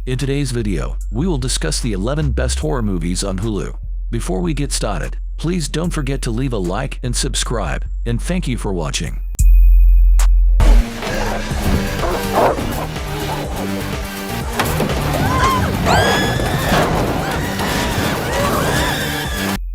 In today's video, we will discuss the 11 best horror movies on Hulu. Before we get started, please don't forget to leave a like and subscribe, and thank you for watching.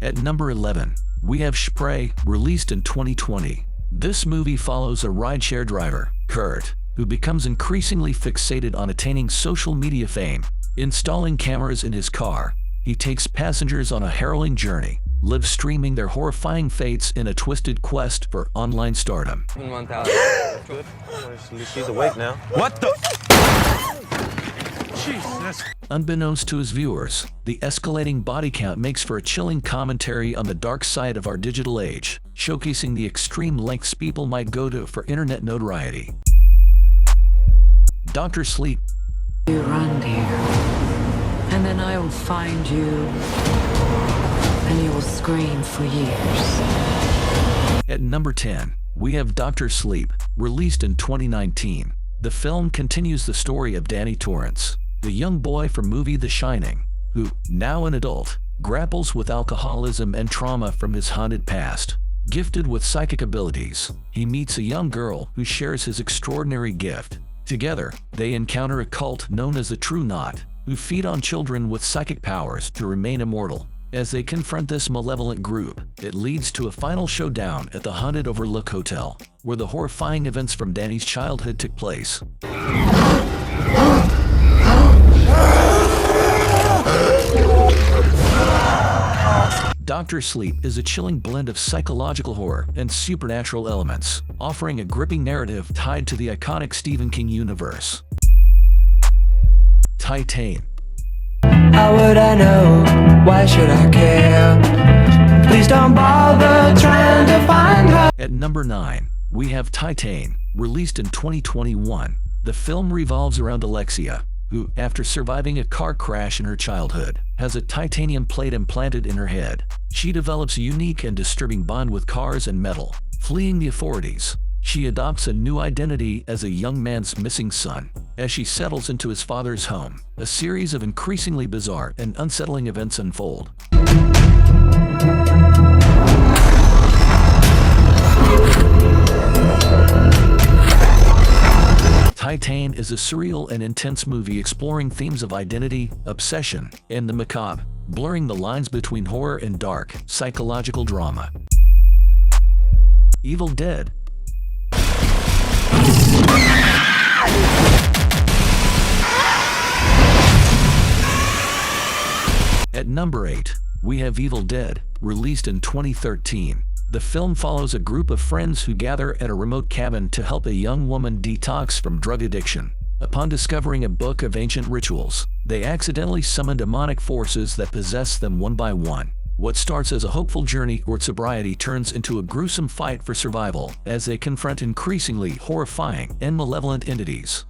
At number 11, we have Spray, released in 2020. This movie follows a rideshare driver, Kurt, who becomes increasingly fixated on attaining social media fame. Installing cameras in his car, he takes passengers on a harrowing journey, live streaming their horrifying fates in a twisted quest for online stardom. 1,000. Good. At least he's awake now. What the? Jesus. Unbeknownst to his viewers, the escalating body count makes for a chilling commentary on the dark side of our digital age, showcasing the extreme lengths people might go to for internet notoriety. Dr. Sleep. You run, dear, and then I will find you, and you will scream for years. At number 10, we have Dr. Sleep, released in 2019. The film continues the story of Danny Torrance, the young boy from movie The Shining, who, now an adult, grapples with alcoholism and trauma from his haunted past. Gifted with psychic abilities, he meets a young girl who shares his extraordinary gift. Together, they encounter a cult known as the True Knot, who feed on children with psychic powers to remain immortal. As they confront this malevolent group, it leads to a final showdown at the haunted Overlook Hotel, where the horrifying events from Danny's childhood took place. Dr. Sleep is a chilling blend of psychological horror and supernatural elements, offering a gripping narrative tied to the iconic Stephen King universe. Titan. How would I know? Why should I care? Please don't bother trying to find her. At number 9, we have Titan, released in 2021. The film revolves around Alexia, who, after surviving a car crash in her childhood, has a titanium plate implanted in her head. She develops a unique and disturbing bond with cars and metal. Fleeing the authorities, she adopts a new identity as a young man's missing son. As she settles into his father's home, a series of increasingly bizarre and unsettling events unfold. Titan is a surreal and intense movie exploring themes of identity, obsession, and the macabre, blurring the lines between horror and dark, psychological drama. Evil Dead. At number 8, we have Evil Dead, released in 2013. The film follows a group of friends who gather at a remote cabin to help a young woman detox from drug addiction. Upon discovering a book of ancient rituals, they accidentally summon demonic forces that possess them one by one. What starts as a hopeful journey toward sobriety turns into a gruesome fight for survival as they confront increasingly horrifying and malevolent entities.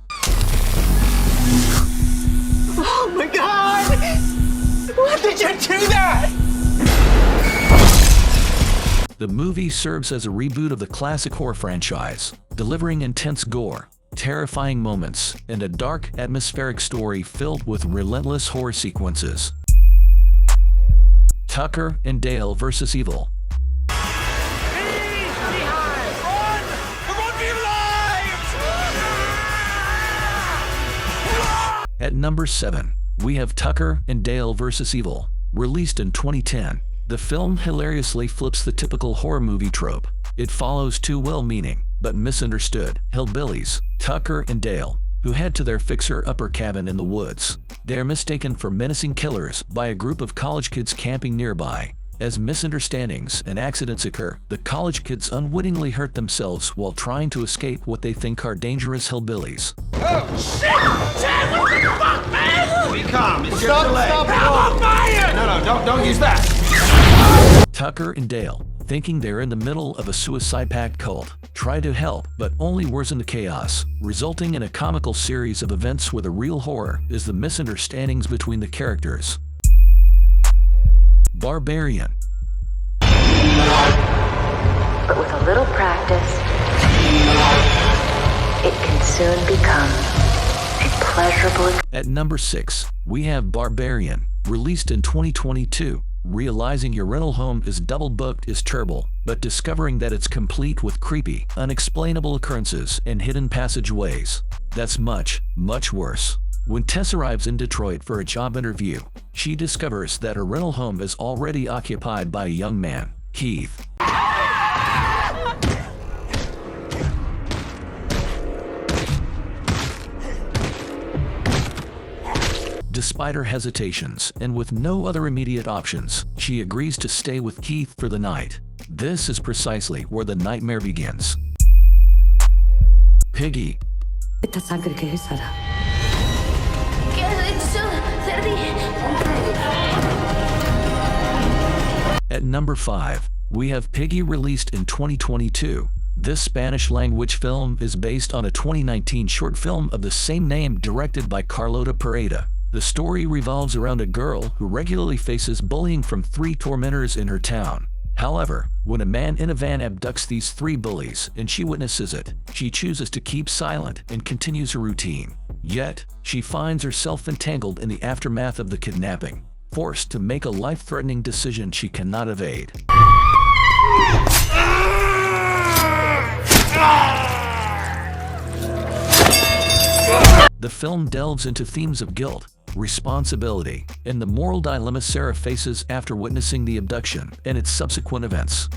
Oh my God! Why did you do that? The movie serves as a reboot of the classic horror franchise, delivering intense gore, terrifying moments, and a dark, atmospheric story filled with relentless horror sequences. Tucker and Dale vs. Evil. At number 7, we have Tucker and Dale vs. Evil, released in 2010. The film hilariously flips the typical horror movie trope. It follows two well-meaning, but misunderstood, hillbillies, Tucker and Dale, who head to their fixer-upper cabin in the woods. They are mistaken for menacing killers by a group of college kids camping nearby. As misunderstandings and accidents occur, the college kids unwittingly hurt themselves while trying to escape what they think are dangerous hillbillies. Oh shit! Chad, what the fuck, man? Be calm. It's Stop, your delay. stop, I'm on fire! No, don't use that. Tucker and Dale, thinking they're in the middle of a suicide pact cult, try to help but only worsen the chaos, resulting in a comical series of events where the real horror is the misunderstandings between the characters. Barbarian. But with a little practice, it can soon become a pleasurable. At number 6, we have Barbarian, released in 2022. Realizing your rental home is double booked is terrible, but discovering that it's complete with creepy, unexplainable occurrences and hidden passageways, that's much, much worse. When Tess arrives in Detroit for a job interview, she discovers that her rental home is already occupied by a young man, Keith. Despite her hesitations, and with no other immediate options, she agrees to stay with Keith for the night. This is precisely where the nightmare begins. Piggy. At number 5, we have Piggy, released in 2022. This Spanish-language film is based on a 2019 short film of the same name directed by Carlota Pereda. The story revolves around a girl who regularly faces bullying from 3 tormentors in her town. However, when a man in a van abducts these 3 bullies and she witnesses it, she chooses to keep silent and continues her routine. Yet, she finds herself entangled in the aftermath of the kidnapping, forced to make a life-threatening decision she cannot evade. The film delves into themes of guilt, responsibility, and the moral dilemma Sarah faces after witnessing the abduction and its subsequent events.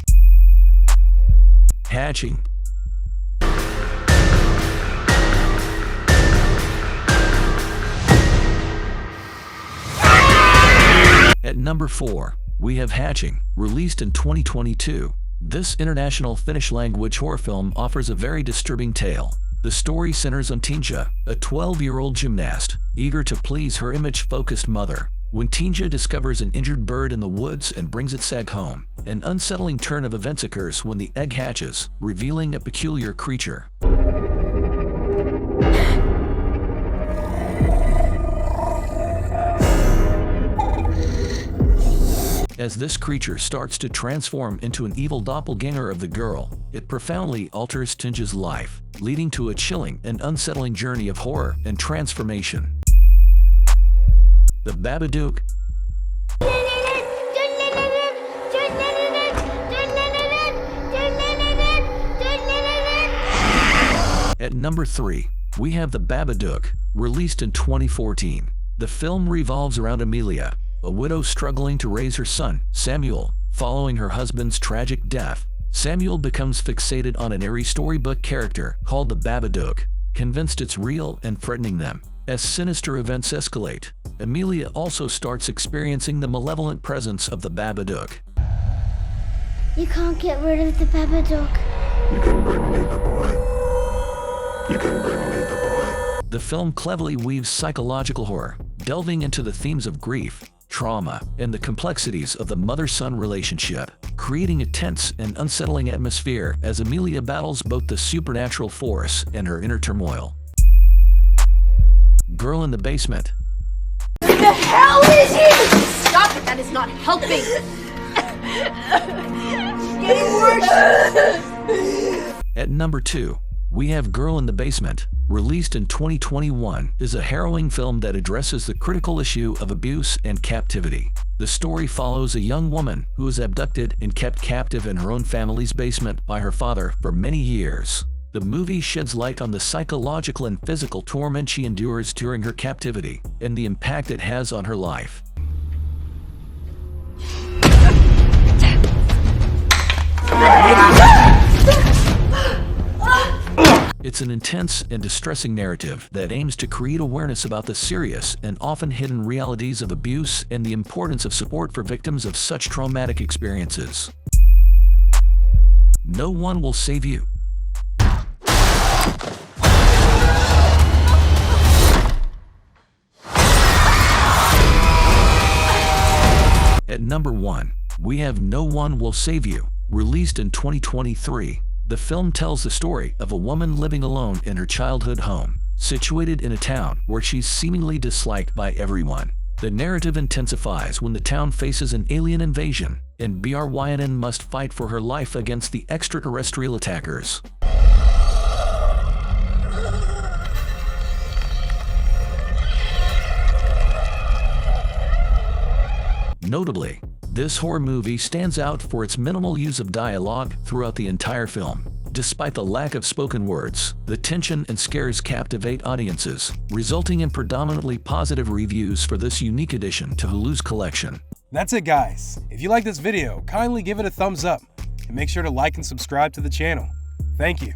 Hatching. At number 4, we have Hatching, released in 2022. This international Finnish-language horror film offers a very disturbing tale. The story centers on Tinja, a 12-year-old gymnast, eager to please her image-focused mother. When Tinja discovers an injured bird in the woods and brings its egg home, an unsettling turn of events occurs when the egg hatches, revealing a peculiar creature. As this creature starts to transform into an evil doppelganger of the girl, it profoundly alters Tinja's life, leading to a chilling and unsettling journey of horror and transformation. The Babadook. At number 3, we have The Babadook, released in 2014. The film revolves around Amelia, a widow struggling to raise her son, Samuel. Following her husband's tragic death, Samuel becomes fixated on an eerie storybook character called the Babadook, convinced it's real and threatening them. As sinister events escalate, Amelia also starts experiencing the malevolent presence of the Babadook. You can't get rid of the Babadook. You can bring me the boy. You can bring me the boy. The film cleverly weaves psychological horror, delving into the themes of grief, trauma, and the complexities of the mother-son relationship, creating a tense and unsettling atmosphere as Amelia battles both the supernatural force and her inner turmoil. Girl in the Basement. What the hell is he? Stop it, that is not helping. It's getting worse. At number 2, we have Girl in the Basement, released in 2021, is a harrowing film that addresses the critical issue of abuse and captivity. The story follows a young woman who is abducted and kept captive in her own family's basement by her father for many years. The movie sheds light on the psychological and physical torment she endures during her captivity and the impact it has on her life. It's an intense and distressing narrative that aims to create awareness about the serious and often hidden realities of abuse and the importance of support for victims of such traumatic experiences. No One Will Save You. At number 1, we have No One Will Save You, released in 2023. The film tells the story of a woman living alone in her childhood home, situated in a town where she's seemingly disliked by everyone. The narrative intensifies when the town faces an alien invasion, and Brynn must fight for her life against the extraterrestrial attackers. Notably, this horror movie stands out for its minimal use of dialogue throughout the entire film. Despite the lack of spoken words, the tension and scares captivate audiences, resulting in predominantly positive reviews for this unique addition to Hulu's collection. That's it, guys. If you like this video, kindly give it a thumbs up and make sure to like and subscribe to the channel. Thank you.